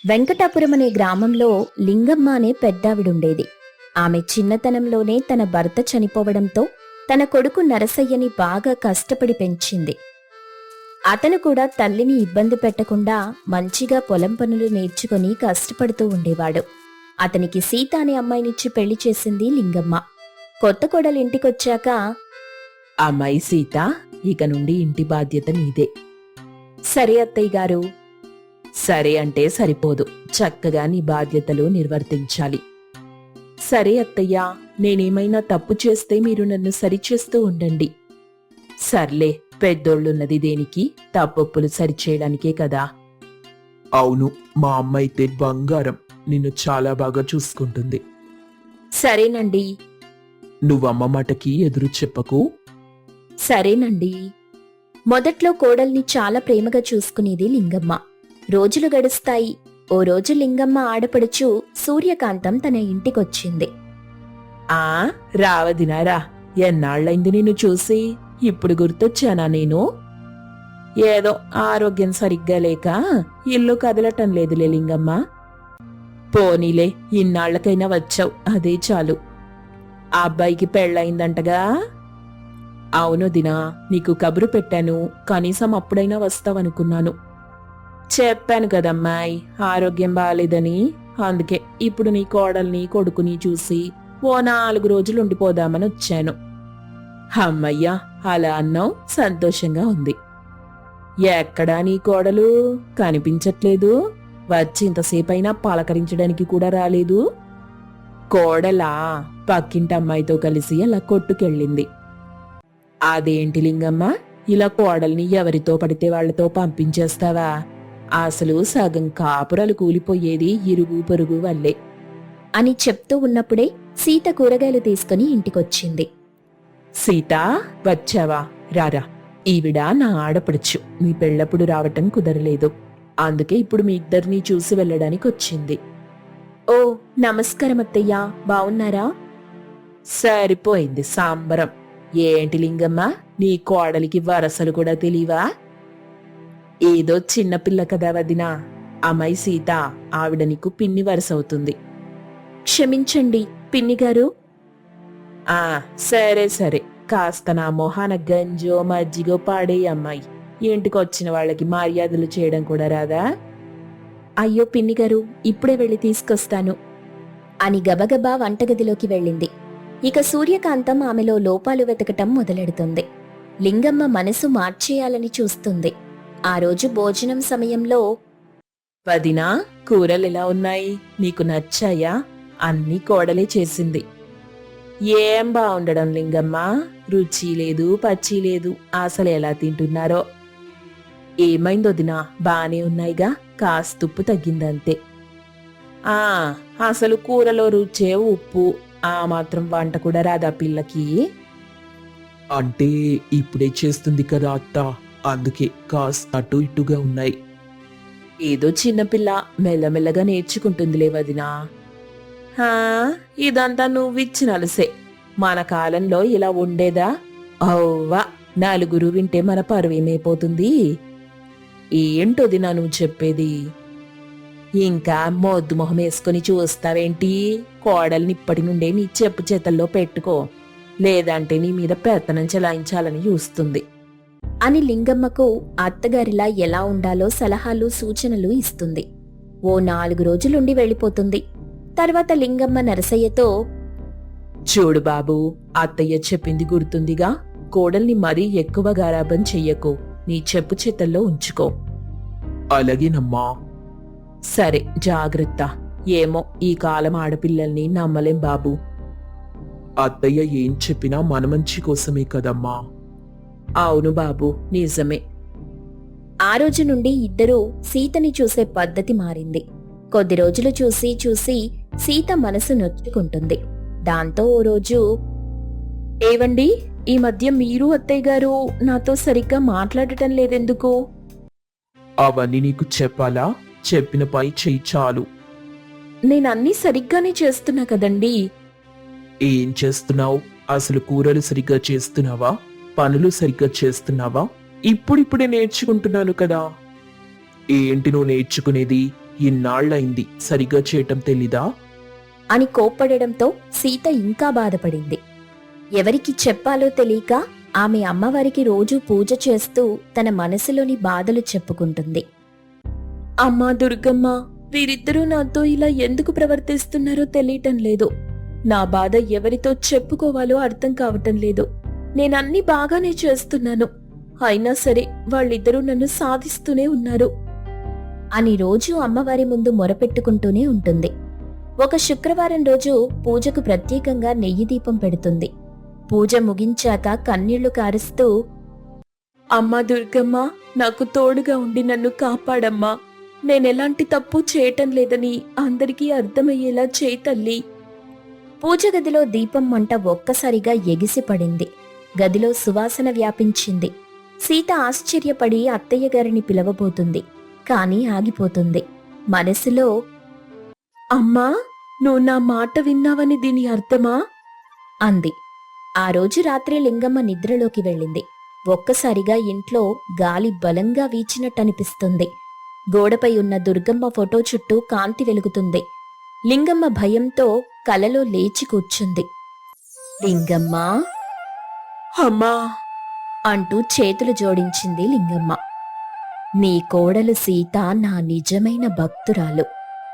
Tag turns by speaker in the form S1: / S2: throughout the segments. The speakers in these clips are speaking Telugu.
S1: వెంకటాపురం అనే గ్రామంలో లింగమ్మ అనే పెద్దావిడుండేది. ఆమె చిన్నతనంలోనే తన భర్త చనిపోవడంతో తన కొడుకు నరసయ్యని బాగా కష్టపడి పెంచింది. అతను కూడా తల్లిని ఇబ్బంది పెట్టకుండా మంచిగా పొలం పనులు నేర్చుకుని కష్టపడుతూ ఉండేవాడు. అతనికి సీత అనే అమ్మాయినిచ్చి పెళ్లి చేసింది లింగమ్మ. కొత్త కోడలు ఇంటికొచ్చాక,
S2: అమ్మాయి సీత, ఇక నుండి ఇంటి బాధ్యత నీదే.
S1: సరే అత్తయ్య గారు.
S2: సరే అంటే సరిపోదు, చక్కగా నీ బాధ్యతలు నిర్వర్తించాలి. సరే అత్తయ్యా, నేనేమైనా తప్పు చేస్తే మీరు నన్ను సరిచేస్తూ ఉండండి. సర్లే, పెద్దోళ్ళున్నది దేనికి, తప్పొప్పులు సరిచేయడానికే కదా.
S3: అవును, మా అమ్మ అయితే బంగారం, నిన్ను చాలా బాగా చూసుకుంటుంది.
S1: సరేనండి.
S3: నువ్వమ్మ మాటకి ఎదురు చెప్పకు.
S1: సరేనండి. మొదట్లో కోడల్ని చాలా ప్రేమగా చూసుకునేది లింగమ్మ. రోజులు గడుస్తాయి. ఓ రోజు లింగమ్మ ఆడపడుచు సూర్యకాంతం తన ఇంటికొచ్చింది.
S2: ఆ రావదినారా, ఎన్నాళ్ళైంది నిన్ను చూసి, ఇప్పుడు గుర్తొచ్చానా నేను? ఏదో ఆరోగ్యం సరిగ్గా లేక ఇల్లు కదలటం లేదులే లింగమ్మ. పోనీలే, ఇన్నాళ్లకైనా వచ్చావు, అదే చాలు. ఆ అబ్బాయికి పెళ్ళయిందంటగా? అవును దినా, నీకు కబురు పెట్టాను, కనీసం అప్పుడైనా వస్తావనుకున్నాను. చెప్పాను కదమ్మాయి, ఆరోగ్యం బాలేదని. అందుకే ఇప్పుడు నీ కోడల్ని కొడుకుని చూసి ఓ 4 రోజులు ఉండిపోదామని వచ్చాను. అమ్మయ్యా, అలా అన్నావు, సంతోషంగా ఉంది. ఎక్కడా నీ కోడలు కనిపించట్లేదు? వచ్చి ఇంతసేపైనా పలకరించడానికి కూడా రాలేదు. కోడలా పక్కింటి అమ్మాయితో కలిసి అలా కొట్టుకెళ్ళింది. అదేంటి లింగమ్మ, ఇలా కోడల్ని ఎవరితో పడితే వాళ్లతో పంపించేస్తావా? అసలు సగం కాపురాలు కూలిపోయేది ఇరుగు పొరుగు వల్లే
S1: అని చెప్తూ ఉన్నప్పుడే సీత కూరగాయలు తీసుకుని ఇంటికొచ్చింది.
S2: సీత, వచ్చావా? రారా, ఈవిడ నా ఆడపడుచు, నీ పెళ్ళప్పుడు రావటం కుదరలేదు, అందుకే ఇప్పుడు మీ ఇద్దరినీ చూసి వెళ్ళడానికి వచ్చింది.
S1: ఓ, నమస్కారం అత్తయ్యా, బావున్నారా?
S2: సరిపోయింది సాంబరం. ఏంటి లింగమ్మ, నీ కోడలికి వరసలు కూడా తెలియవా? ఏదో చిన్నపిల్ల కదా వదినా. అమ్మాయి సీత, ఆవిడ నీకు పిన్ని వరసవుతుంది.
S1: క్షమించండి పిన్నిగారు.
S2: ఆ సరే సరే, కాస్త నా మొహాన గంజో మజ్జిగో పాడే అమ్మాయి. ఇంటికొచ్చిన వాళ్ళకి మర్యాదలు చేయడం కూడా రాదా?
S1: అయ్యో పిన్నిగారు, ఇప్పుడే వెళ్ళి తీసుకొస్తాను అని గబగబా వంటగదిలోకి వెళ్ళింది. ఇక సూర్యకాంతం ఆమెలో లోపాలు వెతకటం మొదలెడుతుంది. లింగమ్మ మనసు మార్చేయాలని చూస్తుంది. ఆ రోజు భోజనం సమయంలో,
S2: వదినా, కూరలెలా ఉన్నాయి? నీకు నచ్చాయా? అన్నీ కోడలే చేసింది. ఏం బావుండడం లింగమ్మ, రుచి లేదు పచ్చి లేదు, అసలు ఎలా తింటున్నారో. ఏమైందో వదినా, బానే ఉన్నాయిగా, కాస్తుప్పు తగ్గిందంతే. ఆ అసలు కూరలో రుచే ఉప్పు, ఆ మాత్రం వంట కూడా రాదా పిల్లకి?
S3: అంటే ఇప్పుడే చేస్తుంది కదా అత్త, అందుకే కాస్త అటు ఇటుగా ఉన్నాయి.
S2: ఏదో చిన్నపిల్ల, మెల్లమెల్లగా నేర్చుకుంటుందిలే వదినా. హా, ఇదంతా నువ్విచ్చిన అలసే. మన కాలంలో ఇలా ఉండేదా? అవ్వా, 4 వింటే మన పరువేమైపోతుంది. ఏంటొదినా నువ్వు చెప్పేది? ఇంకా మొద్దు మొహం వేసుకుని చూస్తావేంటి? కోడల్ని ఇప్పటి నుండే నీ చెప్పు చేతల్లో పెట్టుకో, లేదంటే నీ మీద పెత్తనం చెలాయించాలని చూస్తుంది
S1: అని లింగమ్మకు అత్తగారిలా ఎలా ఉండాలో సలహాలు సూచనలు ఇస్తుంది. ఓ 4 రోజులుండి వెళ్ళిపోతుంది. తర్వాత లింగమ్మ నరసయ్యతో,
S2: చూడు బాబు, అత్తయ్య చెప్పింది గుర్తుందిగా, కోడల్ని మరీ ఎక్కువ గారాబం చెయ్యకు, నీ చెప్పు చేతల్లో ఉంచుకో.
S3: అలాగేనమ్మా.
S2: సరే, జాగ్రత్త. ఏమో, ఈ కాలం ఆడపిల్లల్ని నమ్మలేం బాబు.
S3: అత్తయ్య ఏం చెప్పినా మన మంచి కోసమే కదమ్మా.
S2: అవును బాబు, నిజమే.
S1: ఆ రోజు నుండి ఇద్దరూ సీతని చూసే పద్ధతి మారింది. కొద్ది రోజులు చూసి చూసి సీత మనసు నొచ్చుకుంటుంది. దాంతో ఓ రోజు,
S2: ఏవండి, ఈ మధ్య మీరు అత్తయ్య గారు నాతో సరిగ్గా మాట్లాడటం లేదెందుకు?
S3: అవన్నీ నీకు చెప్పాలా? చెప్పిన పై చెయ్యి చాలు.
S2: నేనన్నీ సరిగ్గానే చేస్తున్నా కదండీ.
S3: ఏం చేస్తున్నావు? అసలు కూరలు సరిగ్గా చేస్తున్నావా? పనులు సరిగ్గా చేస్తున్నావా? ఇప్పుడిప్పుడే నేర్చుకుంటున్నాను కదా. ఏంటి నువ్వు నేర్చుకునేది? ఇన్నాళ్ళయింది సరిగా చేయటం తెలీదా?
S1: అని కోప్పడడంతో సీత ఇంకా బాధపడింది. ఎవరికి చెప్పాలో తెలియక ఆమె అమ్మవారికి రోజూ పూజ చేస్తూ తన మనసులోని బాధలు చెప్పుకుంటుంది.
S2: అమ్మా దుర్గమ్మ, వీరిద్దరూ నాతో ఇలా ఎందుకు ప్రవర్తిస్తున్నారో తెలియటం లేదు. నా బాధ ఎవరితో చెప్పుకోవాలో అర్థం కావటం లేదు. నేనన్నీ బాగానే చేస్తున్నాను, అయినా సరే వాళ్ళిద్దరూ నన్ను సాధిస్తూనే ఉన్నారు
S1: అని రోజూ అమ్మవారి ముందు మొరపెట్టుకుంటూనే ఉంటుంది. ఒక శుక్రవారం రోజు పూజకు ప్రత్యేకంగా నెయ్యి దీపం పెడుతుంది. పూజ ముగించాక కన్నీళ్లు కారుస్తూ,
S2: అమ్మా దుర్గమ్మ, నాకు తోడుగా ఉండి నన్ను కాపాడమ్మా. నేనెలాంటి తప్పు చేయటం లేదని అందరికీ అర్థమయ్యేలా చేయి తల్లి.
S1: పూజ గదిలో దీపం మంట ఒక్కసారిగా ఎగిసిపడింది. గదిలో సువాసన వ్యాపించింది. సీత ఆశ్చర్యపడి అత్తయ్య గారిని పిలవబోతుంది. కాని ఆగిపోతుంది. మనసులో,
S2: అమ్మా, నువ్వు నా మాట విన్నావని దీని అర్థమా
S1: అంది. ఆ రోజు రాత్రి లింగమ్మ నిద్రలోకి వెళ్ళింది. ఒక్కసారిగా ఇంట్లో గాలి బలంగా వీచినట్టనిపిస్తుంది. గోడపై ఉన్న దుర్గమ్మ ఫోటో చుట్టూ కాంతి వెలుగుతుంది. లింగమ్మ భయంతో కలలో లేచి కూర్చుంది. లింగమ్మా
S2: అమ్మా
S1: అంటూ చేతులు జోడించింది లింగమ్మ. నీ కోడలు సీత నా నిజమైన భక్తురాలు.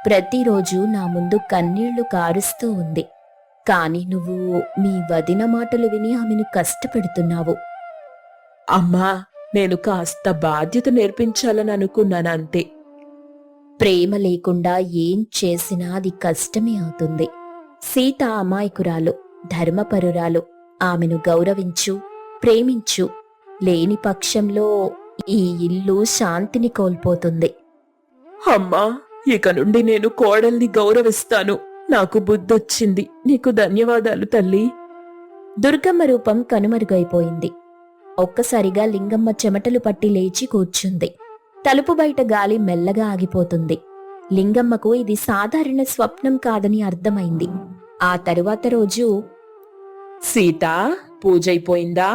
S1: ప్రతిరోజు నా ముందు కన్నీళ్లు కారుస్తూ ఉంది. కాని నువ్వు మీ వదిన మాటలు విని ఆమెను కష్టపెడుతున్నావు.
S2: అమ్మా, నేను కాస్త బాధ్యత నేర్పించాలని అనుకున్నాను అంతే.
S1: ప్రేమ లేకుండా ఏం చేసినా అది కష్టమే అవుతుంది. సీత అమాయకురాలు, ధర్మపరురాలు. ఆమెను గౌరవించు, ప్రేమించు. లేని పక్షంలో ఈ ఇల్లు శాంతిని కోల్పోతుంది.
S2: అమ్మా, ఇక నుండి నేను కోడల్ని గౌరవిస్తాను. నాకు బుద్ధొచ్చింది. నీకు ధన్యవాదాలు తల్లి.
S1: దుర్గమ్మ రూపం కనుమరుగైపోయింది. ఒక్కసారిగా లింగమ్మ చెమటలు పట్టి లేచి కూర్చుంది. తలుపు బయట గాలి మెల్లగా ఆగిపోతుంది. లింగమ్మకు ఇది సాధారణ స్వప్నం కాదని అర్థమైంది. ఆ తరువాత రోజు,
S2: సీతా, పూజైపోయిందా?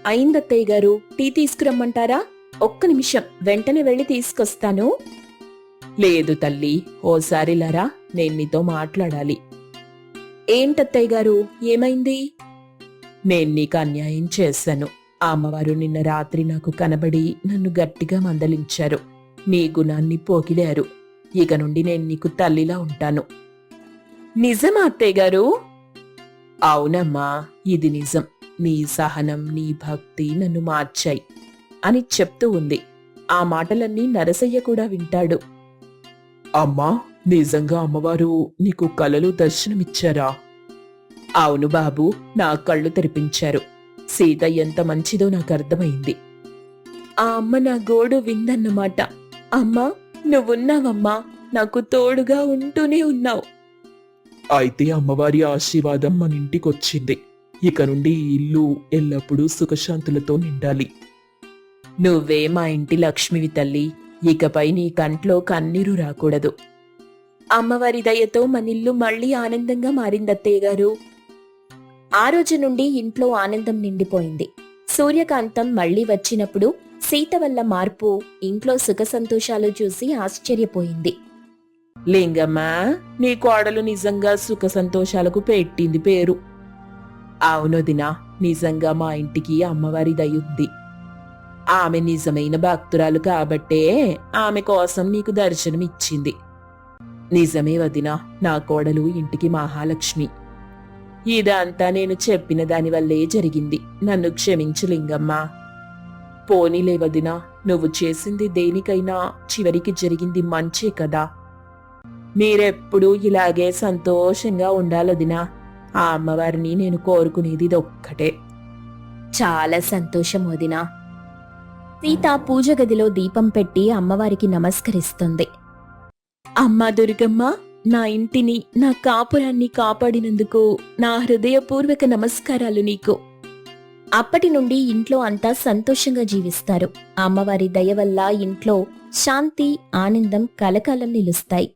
S1: అయిందత్తయ్య గారు. టీ తీసుకురమ్మంటారా? ఒక్క నిమిషం, వెంటనే వెళ్ళి తీసుకొస్తాను.
S2: లేదు తల్లి, ఓసారిలారా, నేను నీతో మాట్లాడాలి.
S1: ఏంటత్తయ్య గారు, ఏమైంది?
S2: నేను నీకు అన్యాయం చేశాను. ఆ అమ్మవారు నిన్న రాత్రి నాకు కనబడి నన్ను గట్టిగా మందలించారు. నీ గుణాన్ని పోకిడారు. ఇక నుండి నేను నీకు తల్లిలా ఉంటాను.
S1: నిజమా అత్తయ్య గారు?
S2: అవునమ్మా, ఇది నిజం. నీ సహనం, నీ భక్తి నన్ను మార్చాయి అని చెప్తూ ఉంది. ఆ మాటలన్నీ నరసయ్య కూడా వింటాడు.
S3: అమ్మా, నిజంగా అమ్మవారు నీకు కలలో దర్శనమిచ్చారా?
S2: అవును బాబు, నా కళ్ళు తెరిపించారు. సీత ఎంత మంచిదో నాకు అర్థమైంది. ఆ అమ్మ నా గోడు విందన్నమాట. అమ్మా, నువ్వున్నావమ్మా, నాకు తోడుగా ఉంటూనే ఉన్నావు.
S3: అయితే అమ్మవారి ఆశీర్వాదం మన ఇంటికొచ్చింది. ఇక నుండి ఈ ఇల్లు ఎల్లప్పుడూ సుఖశాంతులతో నిండాలి.
S2: నువ్వే మా ఇంటి లక్ష్మివి తల్లి. ఇకపై నీ కంట్లో కన్నీరు రాకూడదు. అమ్మవారి దయతో మనిల్లు మళ్లీ ఆనందంగా మారిందత్తయ్య గారు.
S1: ఆ రోజు నుండి ఇంట్లో ఆనందం నిండిపోయింది. సూర్యకాంతం మళ్లీ వచ్చినప్పుడు సీత వల్ల మార్పు ఇంట్లో సుఖ సంతోషాలు చూసి ఆశ్చర్యపోయింది.
S2: లింగమ్మ, నీ కోడలు నిజంగా సుఖ సంతోషాలకు పెట్టింది పేరు. అవునొదినా, నిజంగా మా ఇంటికి అమ్మవారి దయుంది. ఆమె నిజమైన భక్తురాలు కాబట్టే ఆమె కోసం నీకు దర్శనమిచ్చింది. నిజమే వదినా, నా కోడలు ఇంటికి మహాలక్ష్మి. ఇదంతా నేను చెప్పిన దానివల్లే జరిగింది. నన్ను క్షమించు లింగమ్మ. పోనీలే వదినా, నువ్వు చేసింది దేనికైనా చివరికి జరిగింది మంచే కదా. మీరెప్పుడూ ఇలాగే సంతోషంగా ఉండాలొదినా. ఆ అమ్మవారిని నేను కోరుకునేది ఇదొక్కటే.
S1: చాలా సంతోషం వదినా. సీత పూజ గదిలో దీపం పెట్టి అమ్మవారికి నమస్కరిస్తుంది.
S2: అమ్మా దుర్గమ్మ, నా ఇంటిని, నా కాపురాన్ని కాపాడినందుకు నా హృదయపూర్వక నమస్కారాలు నీకు.
S1: అప్పటి నుండి ఇంట్లో అంతా సంతోషంగా జీవిస్తారు. అమ్మవారి దయ వల్ల ఇంట్లో శాంతి, ఆనందం కలకాలం నిలుస్తాయి.